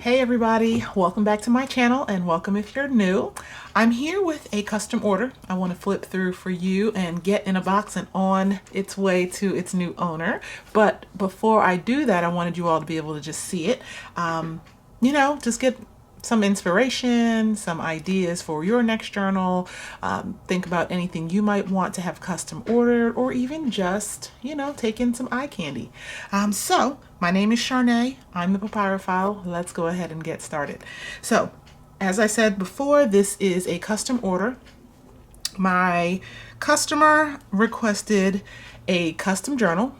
Hey everybody, welcome back to my channel and welcome if you're new. I'm here with a custom order I want to flip through for you and get in a box and on its way to its new owner. But before I do that, I wanted you all to be able to just see it. Just get some inspiration, some ideas for your next journal. Think about anything you might want to have custom ordered, or even just, take in some eye candy. So my name is Charnay. I'm the Papyrophile. Let's go ahead and get started. So as I said before, this is a custom order. My customer requested a custom journal.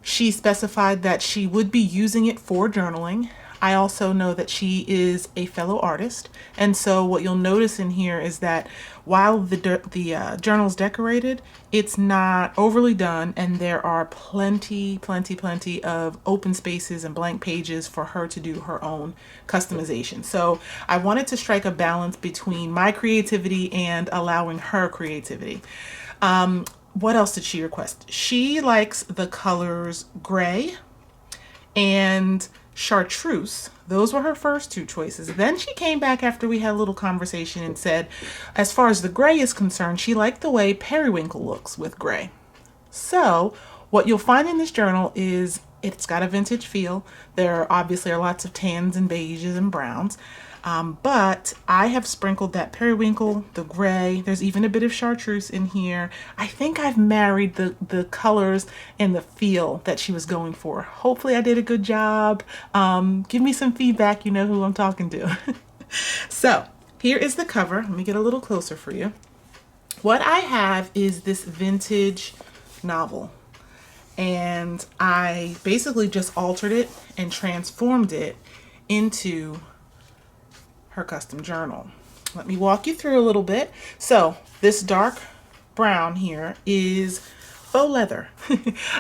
She specified that she would be using it for journaling. I also know that she is a fellow artist, and so what you'll notice in here is that while the journal's decorated, it's not overly done, and there are plenty of open spaces and blank pages for her to do her own customization. So I wanted to strike a balance between my creativity and allowing her creativity. What else did she request? She likes the colors gray and chartreuse. Those were her first two choices. Then she came back after we had a little conversation and said, as far as the gray is concerned, she liked the way periwinkle looks with gray. So what you'll find in this journal is it's got a vintage feel. There obviously are lots of tans and beiges and browns. But I have sprinkled that periwinkle, the gray, there's even a bit of chartreuse in here. I think I've married the colors and the feel that she was going for. Hopefully I did a good job. Give me some feedback, you know who I'm talking to. So here is the cover. Let me get a little closer for you. What I have is this vintage novel, and I basically just altered it and transformed it into her custom journal. Let me walk you through a little bit. So this dark brown here is faux leather.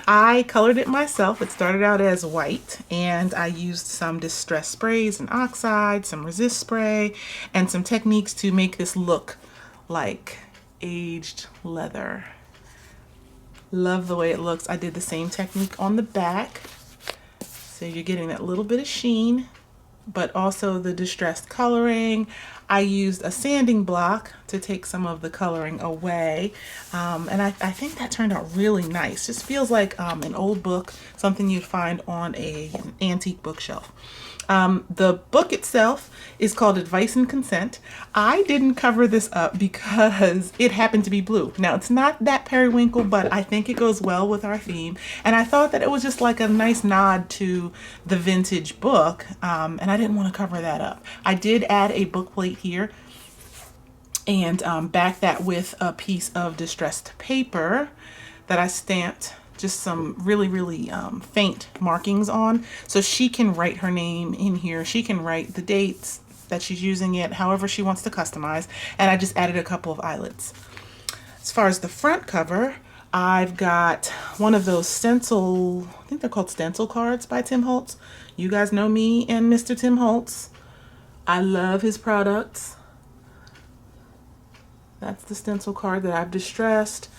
I colored it myself. It started out as white, and I used some distress sprays and oxide, some resist spray, and some techniques to make this look like aged leather. Love the way it looks. I did the same technique on the back. So you're getting that little bit of sheen, but also the distressed coloring. I used a sanding block to take some of the coloring away. And I think that turned out really nice. Just feels like an old book, something you'd find on an antique bookshelf. The book itself is called Advice and Consent. I didn't cover this up because it happened to be blue. Now, it's not that periwinkle, but I think it goes well with our theme. And I thought that it was just like a nice nod to the vintage book, and I didn't want to cover that up. I did add a book plate here and back that with a piece of distressed paper that I stamped just some really faint markings on, so she can write her name in here. She can write the dates that she's using it, however she wants to customize, and I just added a couple of eyelets. As far as the front cover, I've got one of those stencil, I think they're called Stencil Cards by Tim Holtz. You guys know me and Mr. Tim Holtz. I love his products. That's the stencil card that I've distressed.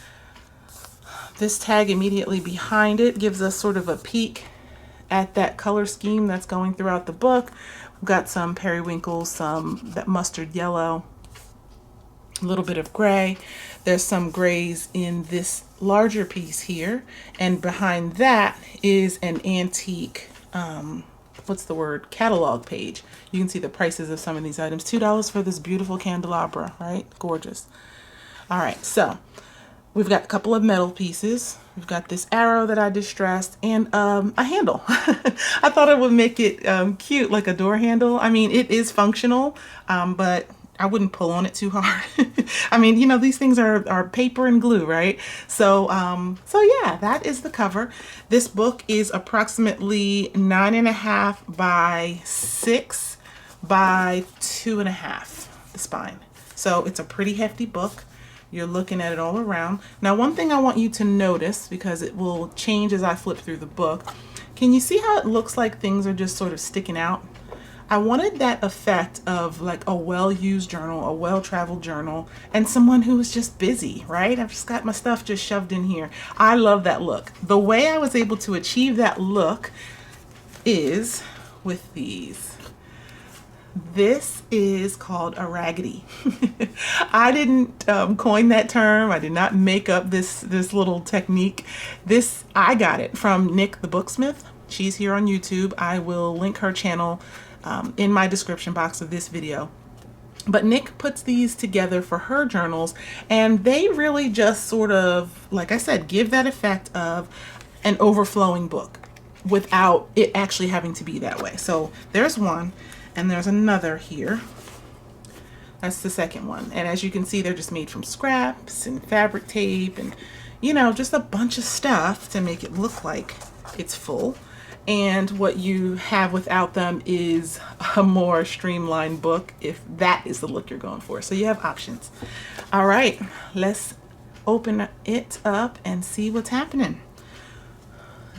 This tag immediately behind it gives us sort of a peek at that color scheme that's going throughout the book. We've got some periwinkle, some that mustard yellow, a little bit of gray. There's some grays in this larger piece here, and behind that is an antique catalog page. You can see the prices of some of these items. $2 for this beautiful candelabra, right? Gorgeous. All right, so we've got a couple of metal pieces. We've got this arrow that I distressed, and a handle. I thought it would make it cute, like a door handle. I mean, it is functional, but I wouldn't pull on it too hard. I mean, these things are paper and glue, right? So yeah, that is the cover. This book is approximately 9.5 by 6 by 2.5, the spine. So it's a pretty hefty book. You're looking at it all around. Now, one thing I want you to notice, because it will change as I flip through the book, can you see how it looks like things are just sort of sticking out? I wanted that effect of like a well-used journal, a well-traveled journal, and someone who was just busy, right? I've just got my stuff just shoved in here. I love that look. The way I was able to achieve that look is with these. This is called a raggedy. I didn't coin that term. I did not make up this little technique. I got it from Nick the Booksmith. She's here on YouTube. I will link her channel in my description box of this video. But Nick puts these together for her journals, and they really just sort of, like I said, give that effect of an overflowing book without it actually having to be that way. So there's one, and there's another here. That's the second one. And as you can see, they're just made from scraps and fabric tape and, you know, just a bunch of stuff to make it look like it's full. And what you have without them is a more streamlined book, if that is the look you're going for. So you have options. All right, let's open it up and see what's happening.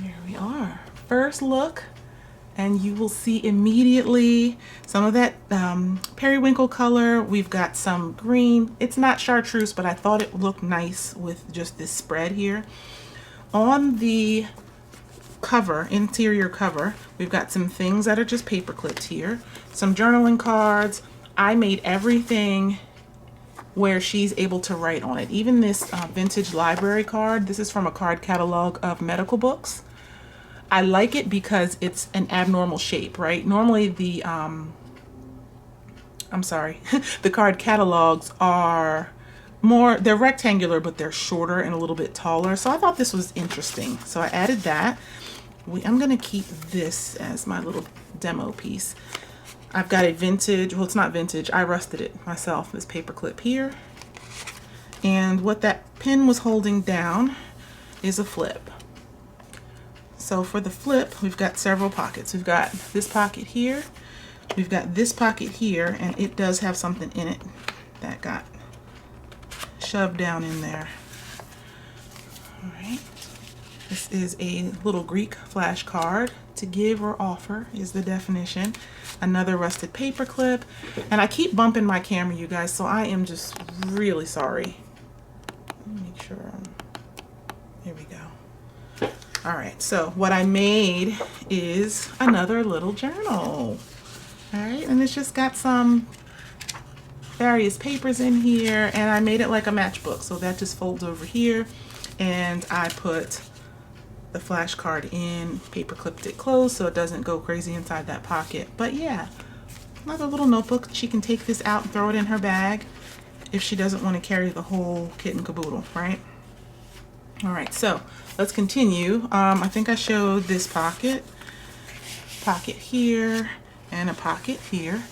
Here we are. First look, and you will see immediately some of that periwinkle color. We've got some green. It's not chartreuse, but I thought it looked nice with just this spread here. On the cover, interior cover, we've got some things that are just paper clipped here, some journaling cards. I made everything where she's able to write on it. Even this vintage library card, this is from a card catalog of medical books. I like it because it's an abnormal shape, right? Normally the the card catalogs are more, they're rectangular, but they're shorter and a little bit taller. So I thought this was interesting. So I added that. I'm gonna keep this as my little demo piece. I've got a vintage, well, it's not vintage, I rusted it myself, this paper clip here. And what that pin was holding down is a flip. So for the flip, we've got several pockets. We've got this pocket here, we've got this pocket here, and it does have something in it that got shoved down in there. All right. This is a little Greek flashcard. To give or offer is the definition. Another rusted paper clip. And I keep bumping my camera, you guys, so I am just really sorry. Let me make sure. Here we go. All right, so what I made is another little journal. All right, and it's just got some various papers in here, and I made it like a matchbook. So that just folds over here, and I put the flashcard in, paper clipped it closed so it doesn't go crazy inside that pocket. But yeah, another little notebook. She can take this out and throw it in her bag if she doesn't want to carry the whole kit and caboodle, right? All right, so let's continue. I think I showed this pocket here, and a pocket here.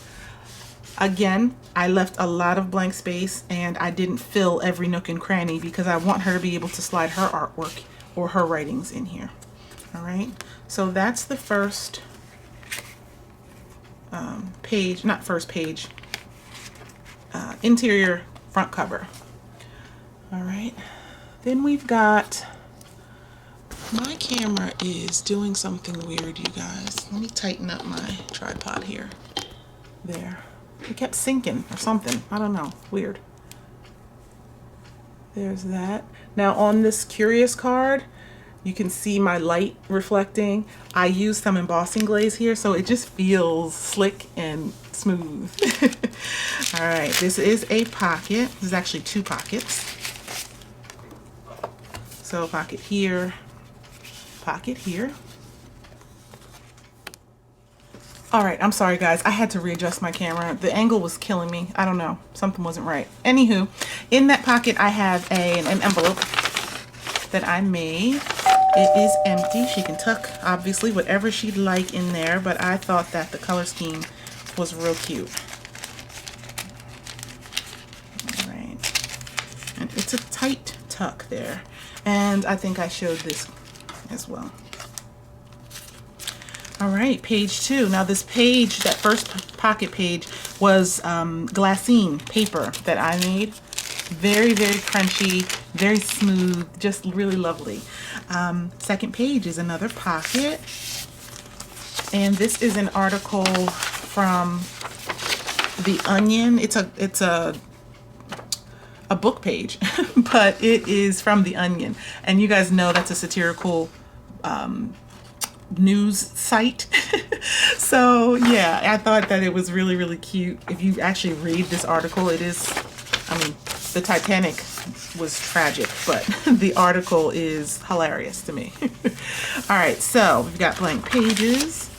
Again, I left a lot of blank space, and I didn't fill every nook and cranny because I want her to be able to slide her artwork or her writings in here. All right, so that's the first page, not first page, interior front cover. All right, then we've got, my camera is doing something weird, you guys. Let me tighten up my tripod here. There, it kept sinking or something, I don't know, weird. There's that. Now on this Curious card, you can see my light reflecting. I used some embossing glaze here, so it just feels slick and smooth. All right, this is a pocket. This is actually two pockets. So pocket here, pocket here. All right, I'm sorry guys, I had to readjust my camera. The angle was killing me. I don't know, something wasn't right. Anywho, in that pocket I have an envelope that I made. It is empty. She can tuck obviously whatever she'd like in there, but I thought that the color scheme was real cute. All right, and it's a tight tuck there, and I think I showed this as well. All right, page 2. Now this page, that first pocket page, was glassine paper that I made. Very, very crunchy, very smooth, just really lovely. Second page is another pocket. And this is an article from The Onion. It's a book page, but it is from The Onion. And you guys know that's a satirical news site. So yeah, I thought that it was really, really cute. If you actually read this article, it is, I mean, the Titanic was tragic, but the article is hilarious to me. All right, so we've got blank pages,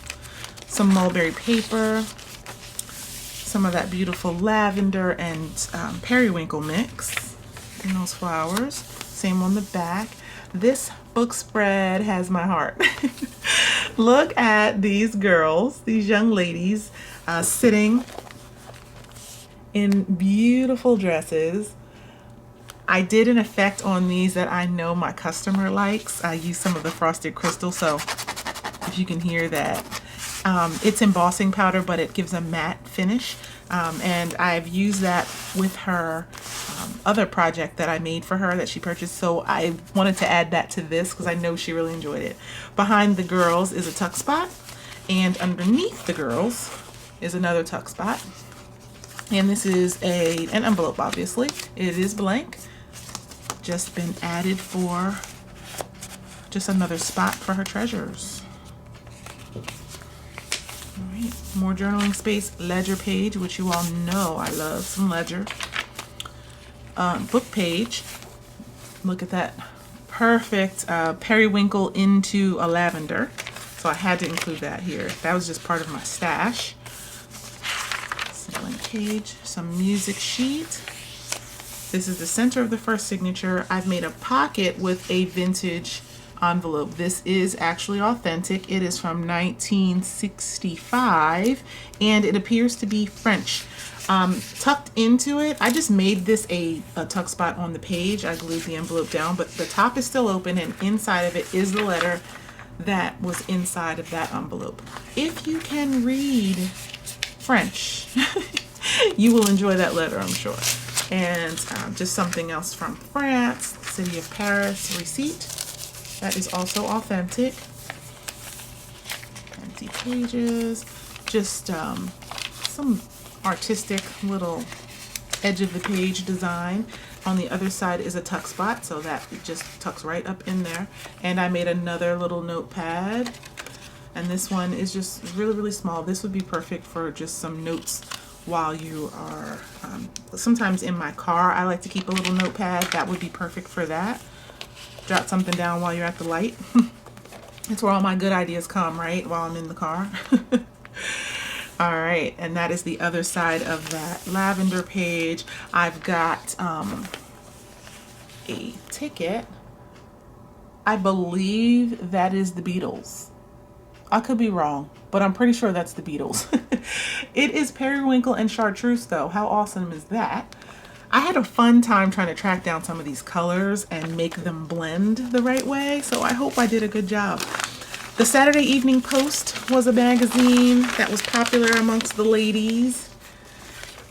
some mulberry paper, some of that beautiful lavender and periwinkle mix in those flowers. Same on the back. This book spread has my heart. Look at these girls, these young ladies, sitting in beautiful dresses. I did an effect on these that I know my customer likes. I used some of the frosted crystal, so if you can hear that. It's embossing powder, but it gives a matte finish. And I've used that with her other project that I made for her that she purchased. So I wanted to add that to this because I know she really enjoyed it. Behind the girls is a tuck spot, and underneath the girls is another tuck spot. And this is an envelope, obviously. It is blank. Just been added for just another spot for her treasures. All right, more journaling space, ledger page, which you all know I love some ledger. Book page. Look at that perfect periwinkle into a lavender. So I had to include that here. That was just part of my stash. Blank page, some music sheet. This is the center of the first signature. I've made a pocket with a vintage envelope. This is actually authentic. It is from 1965 and it appears to be French. Tucked into it, I just made this a tuck spot on the page. I glued the envelope down, but the top is still open and inside of it is the letter that was inside of that envelope. If you can read French, you will enjoy that letter, I'm sure. And just something else from France, City of Paris receipt. That is also authentic. Empty pages. Just some artistic little edge of the page design. On the other side is a tuck spot, so that it just tucks right up in there. And I made another little notepad. And this one is just really, really small. This would be perfect for just some notes while you are, sometimes in my car, I like to keep a little notepad. That would be perfect for that. Jot something down while you're at the light. It's where all my good ideas come, right? While I'm in the car. All right, and that is the other side of that lavender page. I've got a ticket. I believe that is the Beatles. I could be wrong, but I'm pretty sure that's the Beatles. It is periwinkle and chartreuse though. How awesome is that? I had a fun time trying to track down some of these colors and make them blend the right way, so I hope I did a good job. The Saturday Evening Post was a magazine that was popular amongst the ladies.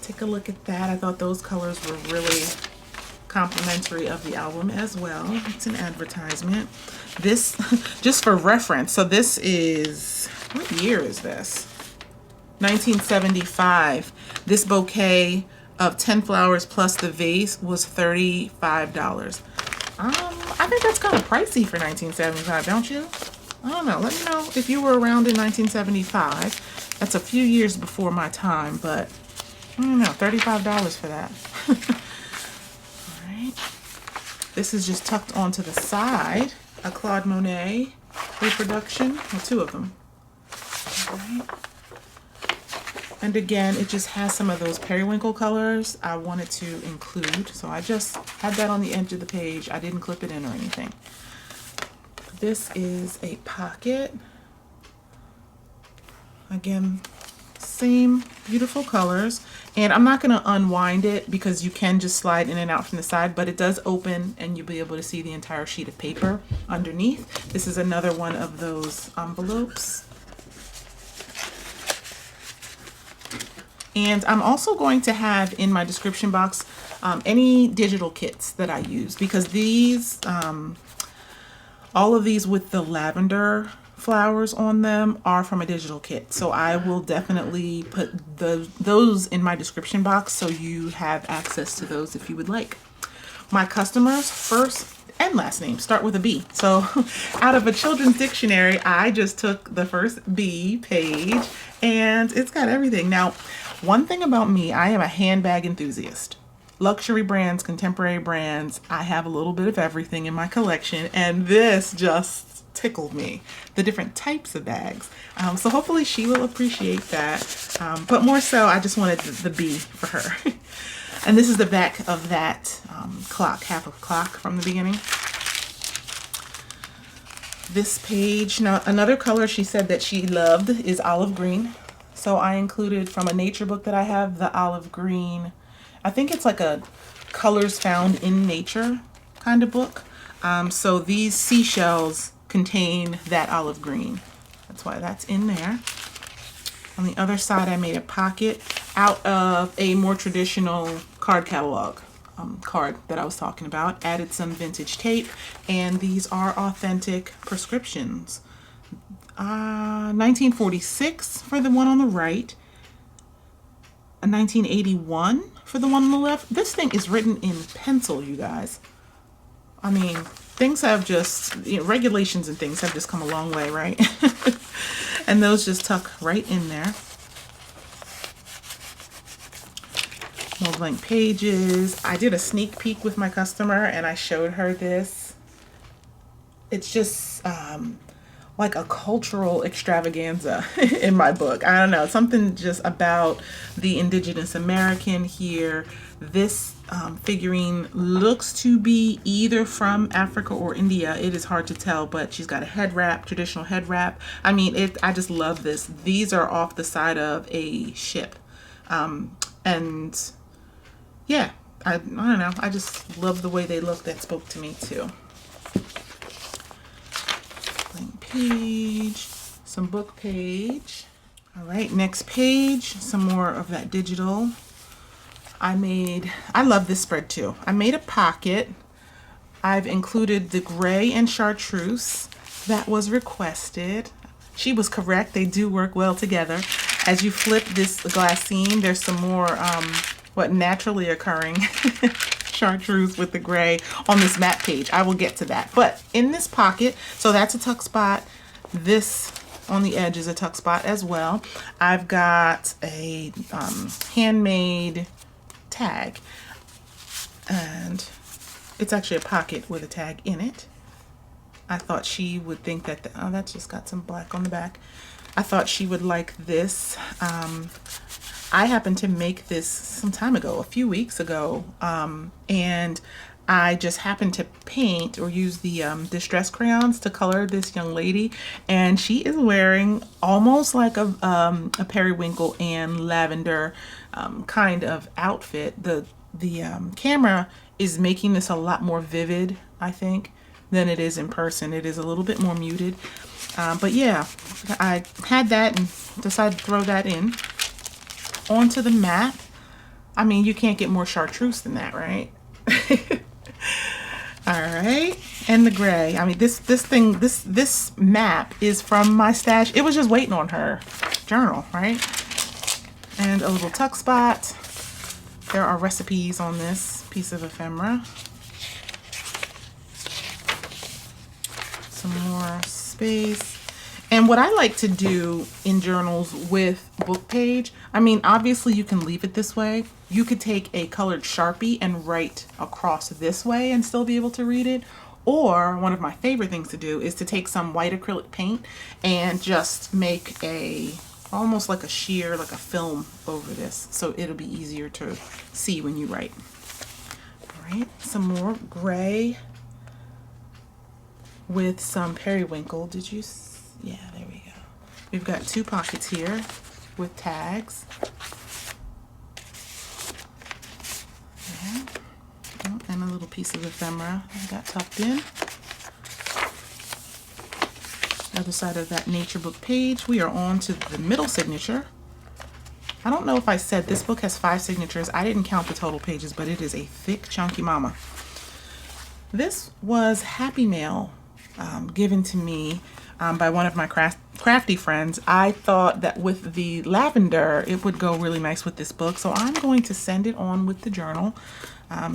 Take a look at that. I thought those colors were really complimentary of the album as well. It's an advertisement. This, just for reference, so this is, what year is this? 1975. This bouquet of 10 flowers plus the vase was $35. I think that's kind of pricey for 1975, don't you? I don't know. Let me know if you were around in 1975. That's a few years before my time, but I don't know, $35 for that. All right. This is just tucked onto the side. A Claude Monet reproduction, well, two of them. All right. And again, it just has some of those periwinkle colors I wanted to include. So I just had that on the edge of the page. I didn't clip it in or anything. This is a pocket. Again, same beautiful colors. And I'm not going to unwind it because you can just slide in and out from the side, but it does open and you'll be able to see the entire sheet of paper underneath. This is another one of those envelopes. And I'm also going to have in my description box any digital kits that I use, because these, all of these with the lavender flowers on them are from a digital kit. So I will definitely put those in my description box so you have access to those if you would like. my customers' first and last name start with a B. So out of a children's dictionary, I just took the first B page, and it's got everything. Now, one thing about me, I am a handbag enthusiast. Luxury brands, contemporary brands, I have a little bit of everything in my collection, and this just tickled me, the different types of bags. So hopefully she will appreciate that, but more so I just wanted the B for her. And this is the back of that clock, half of clock from the beginning. This page, now another color she said that she loved is olive green. So I included from a nature book that I have, the olive green. I think it's like a colors found in nature kind of book. So these seashells contain that olive green. That's why that's in there. On the other side, I made a pocket out of a more traditional card catalog card that I was talking about. Added some vintage tape, and these are authentic prescriptions. 1946 for the one on the right, 1981 for the one on the left. This thing is written in pencil, you guys. I mean, things have just, you know, regulations and things have just come a long way, right? And those just tuck right in there. More blank pages. I did a sneak peek with my customer and I showed her this. It's just like a cultural extravaganza in my book. I don't know, something just about the indigenous American here. This figurine looks to be either from Africa or India. It is hard to tell, but she's got a head wrap, traditional head wrap. I mean, I just love this. These are off the side of a ship. And yeah, I don't know. I just love the way they look. That spoke to me too. Blank page, some book page. All right, next page, some more of that digital. I love this spread too. I made a pocket. I've included the gray and chartreuse that was requested. She was correct. They do work well together. As you flip this glassine, there's some more naturally occurring chartreuse with the gray on this matte page. I will get to that. But in this pocket, so that's a tuck spot. This on the edge is a tuck spot as well. I've got a handmade tag, and it's actually a pocket with a tag in it. I thought she would think that oh, that's just got some black on the back. I thought she would like this. I happened to make this some time ago, a few weeks ago, and I just happened to paint or use the distress crayons to color this young lady, and she is wearing almost like a periwinkle and lavender kind of outfit. The camera is making this a lot more vivid, I think, than it is in person. It is a little bit more muted, but yeah, I had that and decided to throw that in onto the mat. I mean, you can't get more chartreuse than that, right? All right, and the gray. I mean, this map is from my stash. It was just waiting on her journal, right? And a little tuck spot. There are recipes on this piece of ephemera. Some more space. And what I like to do in journals with book page, I mean, obviously you can leave it this way. You could take a colored Sharpie and write across this way and still be able to read it. Or one of my favorite things to do is to take some white acrylic paint and just make almost like a sheer, like a film over this. So it'll be easier to see when you write. All right, some more gray with some periwinkle. Did you see? Yeah, there we go. We've got two pockets here with tags. Yeah. Oh, and a little piece of ephemera I got tucked in. The other side of that nature book page, we are on to the middle signature. I don't know if I said this book has 5 signatures. I didn't count the total pages, but it is a thick, chunky mama. This was Happy Mail given to me by one of my crafty friends, I thought that with the lavender, it would go really nice with this book. So I'm going to send it on with the journal.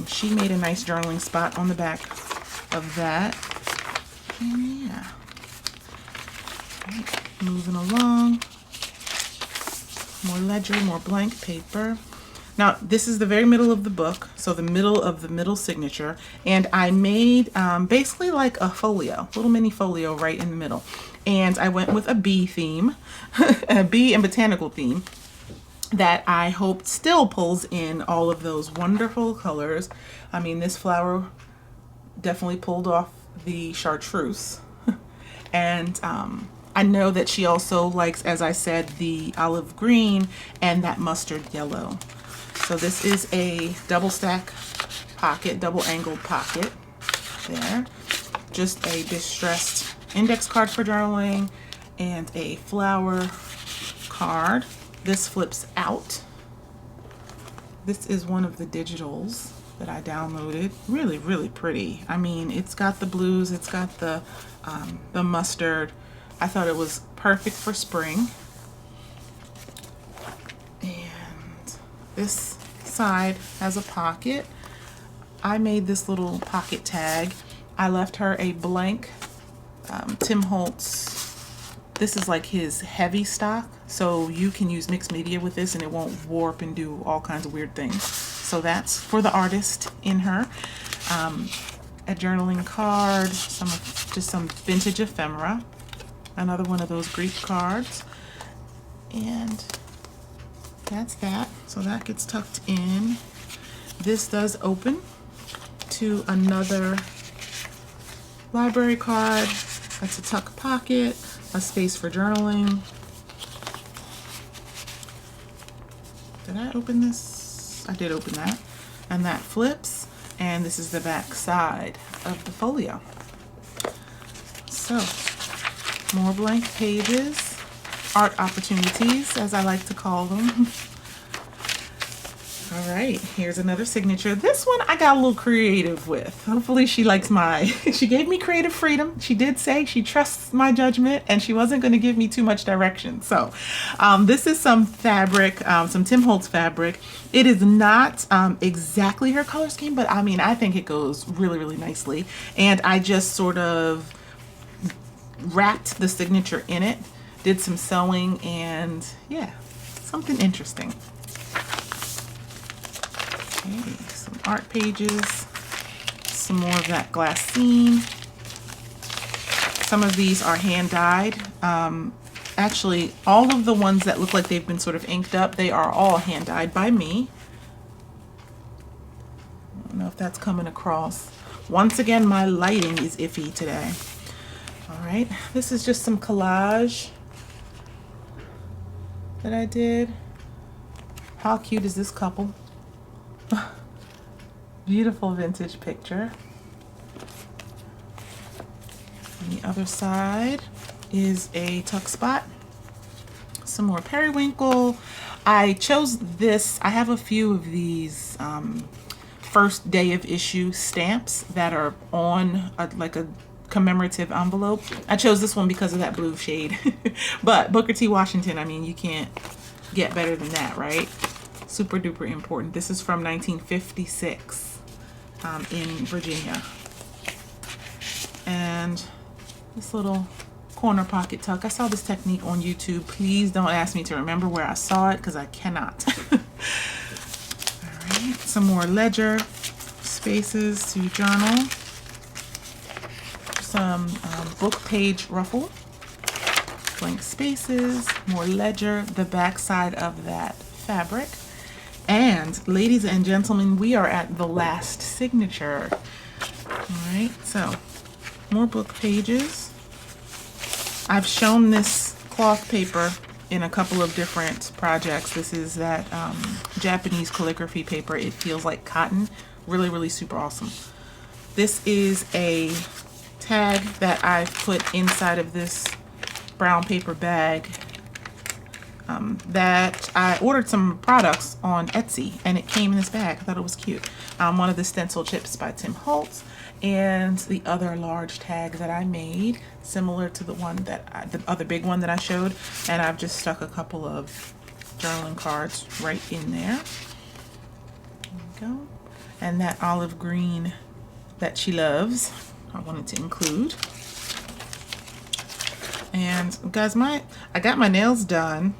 She made a nice journaling spot on the back of that. And yeah. Right, moving along. More ledger, more blank paper. Now, this is the very middle of the book, so the middle of the middle signature, and I made basically like a folio, little mini folio right in the middle. And I went with a bee theme, a bee and botanical theme that I hope still pulls in all of those wonderful colors. I mean, this flower definitely pulled off the chartreuse. And I know that she also likes, as I said, the olive green and that mustard yellow. So this is a double stack pocket, double angled pocket there. Just a distressed index card for journaling and a flower card. This flips out. This is one of the digitals that I downloaded. Really, really pretty. I mean, it's got the blues, it's got the mustard. I thought it was perfect for spring. And this side has a pocket. I made this little pocket tag. I left her a blank Tim Holtz. This is like his heavy stock, so you can use mixed media with this and it won't warp and do all kinds of weird things. So that's for the artist in her. A journaling card, just some vintage ephemera. Another one of those Greek cards. And that's that. So that gets tucked in. This does open to another library card. That's a tuck pocket, a space for journaling. Did I open this? I did open that. And that flips. And this is the back side of the folio. So, more blank pages, art opportunities, as I like to call them. All right, here's another signature. This one I got a little creative with. Hopefully she likes she gave me creative freedom. She did say she trusts my judgment and she wasn't going to give me too much direction. So this is some fabric, some Tim Holtz fabric. It is not exactly her color scheme, but I mean, I think it goes really, really nicely. And I just sort of wrapped the signature in it, did some sewing, and yeah, something interesting. Okay, some art pages, some more of that glassine. Some of these are hand dyed. Actually, all of the ones that look like they've been sort of inked up, they are all hand dyed by me. I don't know if that's coming across. Once again, my lighting is iffy today. All right, this is just some collage that I did. How cute is this couple? Beautiful vintage picture. On the other side is a tuck spot. Some more periwinkle. I chose this. I have a few of these first day of issue stamps that are on like a commemorative envelope. I chose this one because of that blue shade. But Booker T. Washington, I mean, you can't get better than that, right? Super duper important. This is from 1956 in Virginia. And this little corner pocket tuck. I saw this technique on YouTube. Please don't ask me to remember where I saw it because I cannot. All right, some more ledger spaces to journal. Some book page ruffle. Blank spaces, more ledger, the back side of that fabric. And ladies and gentlemen, we are at the last signature. All right, so more book pages. I've shown this cloth paper in a couple of different projects. This is that Japanese calligraphy paper. It feels like cotton. Really, really super awesome. This is a tag that I've put inside of this brown paper bag that I ordered some products on Etsy and it came in this bag. I thought it was cute. One of the stencil chips by Tim Holtz and the other large tag that I made, similar to the one that the other big one that I showed, and I've just stuck a couple of journaling cards right in there. There we go. And that olive green that she loves, I wanted to include. And guys, I got my nails done.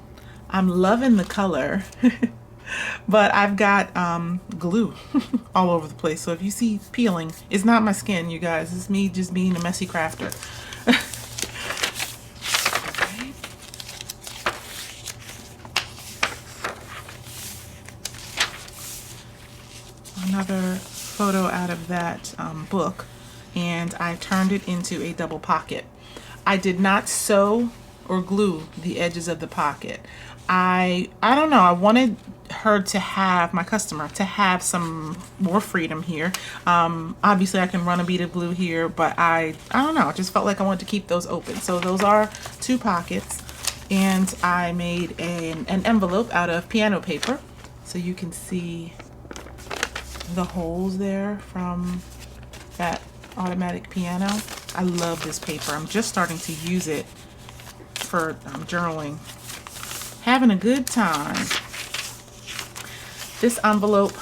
I'm loving the color. But I've got glue all over the place. So if you see peeling, it's not my skin, you guys. It's me just being a messy crafter. Okay. Another photo out of that book, and I turned it into a double pocket. I did not sew or glue the edges of the pocket. I don't know, I wanted her to have, my customer, to have some more freedom here. Obviously I can run a bead of glue here, but I don't know, I just felt like I wanted to keep those open. So those are 2 pockets, and I made an envelope out of piano paper, so you can see the holes there from that automatic piano. I love this paper. I'm just starting to use it for journaling. Having a good time. This envelope,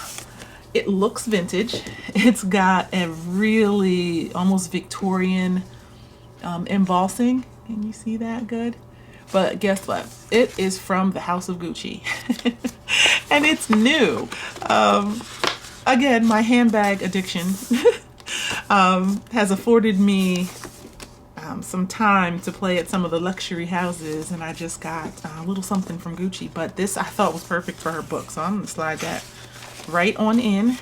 it looks vintage. It's got a really almost Victorian embossing. Can you see that good? But guess what? It is from the House of Gucci. And it's new. Again, my handbag addiction has afforded me some time to play at some of the luxury houses, and I just got a little something from Gucci, but this I thought was perfect for her book, so I'm gonna slide that right on in.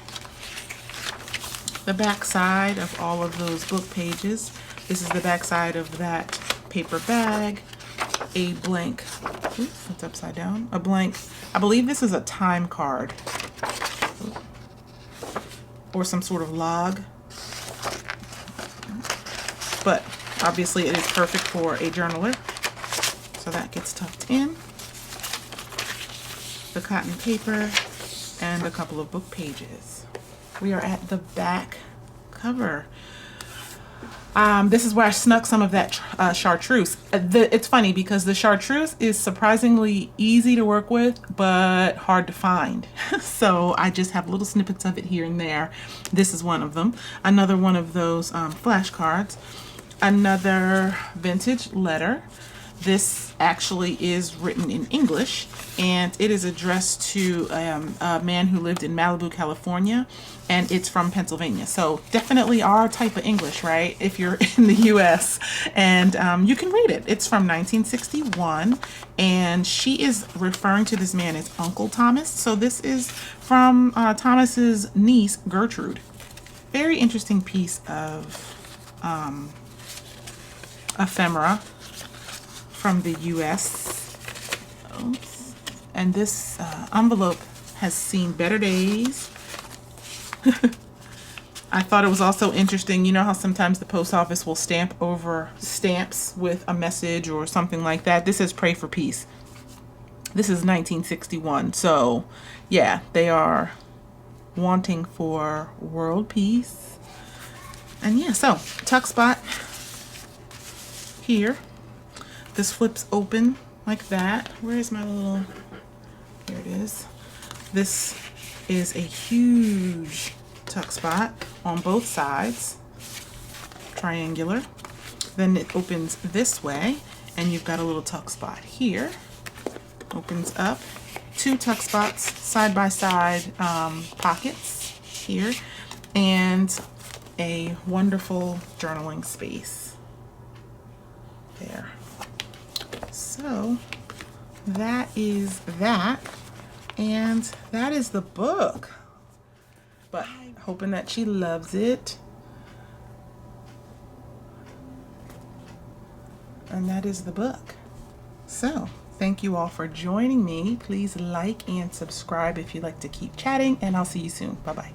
The back side of all of those book pages. This is the back side of that paper bag. A blank, oops, it's upside down, a blank, I believe this is a time card or some sort of log, but obviously it is perfect for a journaler. So that gets tucked in. The cotton paper and a couple of book pages. We are at the back cover. This is where I snuck some of that chartreuse. It's funny because the chartreuse is surprisingly easy to work with, but hard to find. So I just have little snippets of it here and there. This is one of them. Another one of those flashcards. Another vintage letter. This actually is written in English, and it is addressed to a man who lived in Malibu, California, and it's from Pennsylvania. So definitely our type of English, right? If you're in the US, and you can read it. It's from 1961, and she is referring to this man as Uncle Thomas. So this is from Thomas's niece, Gertrude. Very interesting piece of ephemera from the US. Oops. And this envelope has seen better days. I thought it was also interesting, you know how sometimes the post office will stamp over stamps with a message or something like that. This is Pray for Peace. This is 1961. So yeah, they are wanting for world peace. And yeah, so tuck spot here. This flips open like that. Where is my little, here it is. This is a huge tuck spot on both sides, triangular. Then it opens this way, and you've got a little tuck spot here. Opens up, 2 tuck spots, side by side pockets here, and a wonderful journaling space there. So that is that, and that is the book. But hoping that she loves it. And that is the book. So thank you all for joining me. Please like and subscribe if you'd like to keep chatting, and I'll see you soon. Bye-bye.